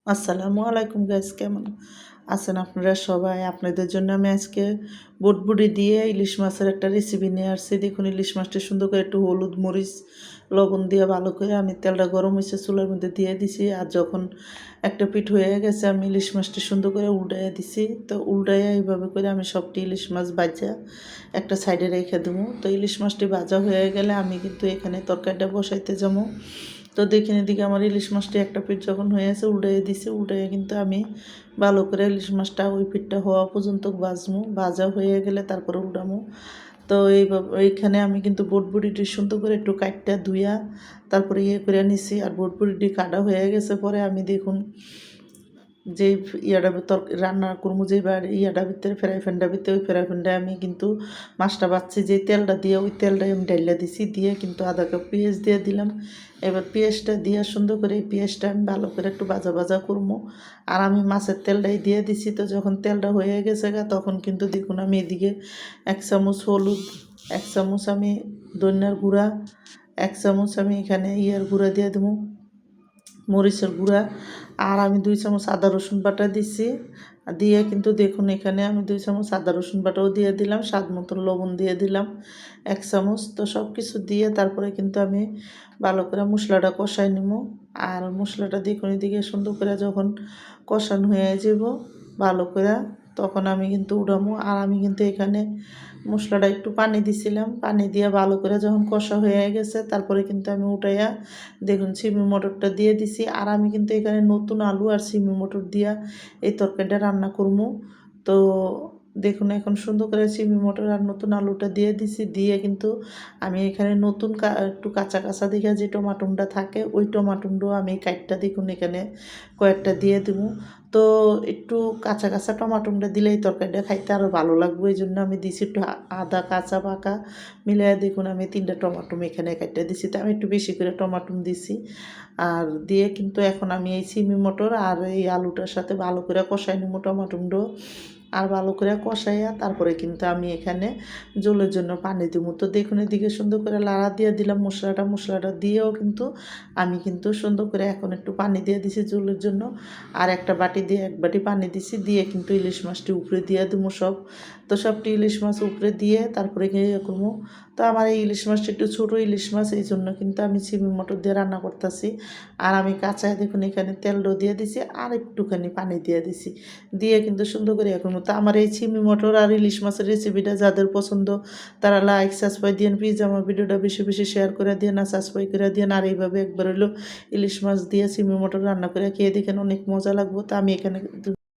আসসালামু আলাইকুম গাইস, কেমন আছেন আপনারা সবাই? আপনাদের জন্য আমি আজকে বুটবুটি দিয়ে ইলিশ মাছের একটা রেসিপি নিয়ে আসছি। দেখুন, ইলিশ মাছটা সুন্দর করে একটু হলুদ মরিচ লবণ দিয়ে ভালো করে আমি তেলটা গরম হয়েছে চুলার মধ্যে দিয়ে দিছি। আর যখন একটা পিঠ হয়ে গেছে আমি ইলিশ মাছটা সুন্দর করে উল্টাইয়া দিছি। তো উল্টাইয়া এইভাবে করে আমি সবটি ইলিশ মাছ ভাজা একটা সাইডে রেখে দেবো। তো ইলিশ মাছটি ভাজা হয়ে গেলে আমি কিন্তু এখানে তরকারিটা বসাইতে যাবো। তো দেখেন, এদিকে আমার ইলিশ মাছটি একটা পিঠ যখন হয়ে আছে উল্টাইয়ে দিছি। উল্টাইয়ে কিন্তু আমি ভালো করে ইলিশ মাছটা ওই পিঠটা হওয়া পর্যন্ত ভাজবো। ভাজা হয়ে গেলে তারপরে উল্টামো। তো এইখানে আমি কিন্তু বটবুটিটি সুন্দর করে একটু কাটটা ধুইয়া তারপরে করে নিছি। আর বটবুটিটি কাটা হয়ে গেছে পরে আমি দেখুন যে রান্না করবো যে ইয়াটার ভিতরে ফ্রাই প্যানটার ভিতরে, ওই ফ্রাই প্যানটা আমি কিন্তু মাছটা বাচ্ছি যে তেলটা দিয়ে ওই তেলটাই আমি ডাইলা দিছি। দিয়ে কিন্তু আধা কাপ পেঁয়াজ দিয়ে দিলাম। এবার পেঁয়াজটা দিয়ে সুন্দর করে এই পেঁয়াজটা আমি ভালো করে একটু ভাজা ভাজা করবো। আর আমি মাছের তেলটাই দিয়ে দিছি। তো যখন তেলটা হয়ে গেছে তখন কিন্তু দেখুন আমি এদিকে 1 চামচ হলুদ, 1 চামচ আমি ধনিয়ার গুঁড়া, 1 চামচ আমি এখানে গুঁড়া দিয়ে দেবো, মরিচের গুঁড়া। আর আমি 2 চামচ আদা রসুন বাটা দিছি। দিয়ে কিন্তু দেখুন এখানে আমি 2 চামচ আদা রসুন বাটাও দিয়ে দিলাম, স্বাদ মতন লবণ দিয়ে দিলাম 1 চামচ। তো সব কিছু দিয়ে তারপরে কিন্তু আমি ভালো করে মশলাটা কষাই নিব। আর মশলাটা দেখুন এদিকে সুন্দর করে যখন কষানো হয়ে যাব ভালো করে, তখন আমি কিন্তু উঠামো। আর আমি কিন্তু এখানে মশলাটা একটু পানি দিছিলাম, পানি দিয়ে ভালো করে যখন কষা হয়ে গেছে তারপরে কিন্তু আমি উঠাইয়া দেখুন সিমি মটরটা দিয়ে দিছি। আর আমি কিন্তু এখানে নতুন আলু আর সিমি মটর দিয়া এই তরকারিটা রান্না করবো। তো দেখুন এখন সুন্দর করে সিমি মটর আর নতুন আলুটা দিয়ে দিছি। দিয়ে কিন্তু আমি এখানে নতুন একটু কাঁচা কাঁচা দেখে যে টমাটোটা থাকে ওই টমাটোটাও আমি কাটটা দেখুন এখানে কয়েকটা দিয়ে দেবো। তো একটু কাঁচা কাঁচা টমাটোটা দিলে এই তরকারিটা খাইতে আরও ভালো লাগবে, এই জন্য আমি দিছি একটু আদা কাঁচা পাকা মিলিয়ে। দেখুন আমি 3টা টমাটো এখানে কাটতে দিছি। তো আমি একটু বেশি করে টমাটো দিছি। আর দিয়ে কিন্তু এখন আমি এই সিমি মটর আর এই আলুটার সাথে ভালো করে কষাই নিব টমাটোগুলো। আর ভালো করে কষাইয়া তারপরে কিন্তু আমি এখানে ঝোলের জন্য পানি দিব। তো দেখুন এদিকে সুন্দর করে লাড়া দিয়ে দিলাম মশলাটা দিয়েও কিন্তু আমি কিন্তু সুন্দর করে এখন একটু পানি দিয়ে দিছি ঝোলের জন্য। আর একটা বাটি দিয়ে 1 বাটি পানি দিছি। দিয়ে কিন্তু ইলিশ মাছটি উপরে দিয়ে দেবো সব। তো সবটি ইলিশ মাছ উপরে দিয়ে তারপরে করবো। তো আমার এই ইলিশ মাছটা একটু ছোটো ইলিশ মাছ, এই জন্য কিন্তু আমি সিমি মটর দিয়ে রান্না করতেছি। আর আমি কাঁচায় দেখুন এখানে তেলও দিয়ে দিছি আর একটুখানি পানি দিয়ে দিছি। দিয়ে কিন্তু সুন্দর করে এখন তো আমার এই সিমি মটর আর ইলিশ মাছের রেসিপিটা যাদের পছন্দ তারা লাইক সাবস্ক্রাইব দিন, প্লিজ আমার ভিডিওটা বেশি বেশি শেয়ার করে দিয়ে না সাবস্ক্রাইব করে দিয়ে। আর এইভাবে একবার হলো ইলিশ মাছ দিয়ে সিমি মটর রান্না করে খেয়ে দেখেন, অনেক মজা লাগবো। তো আমি এখানে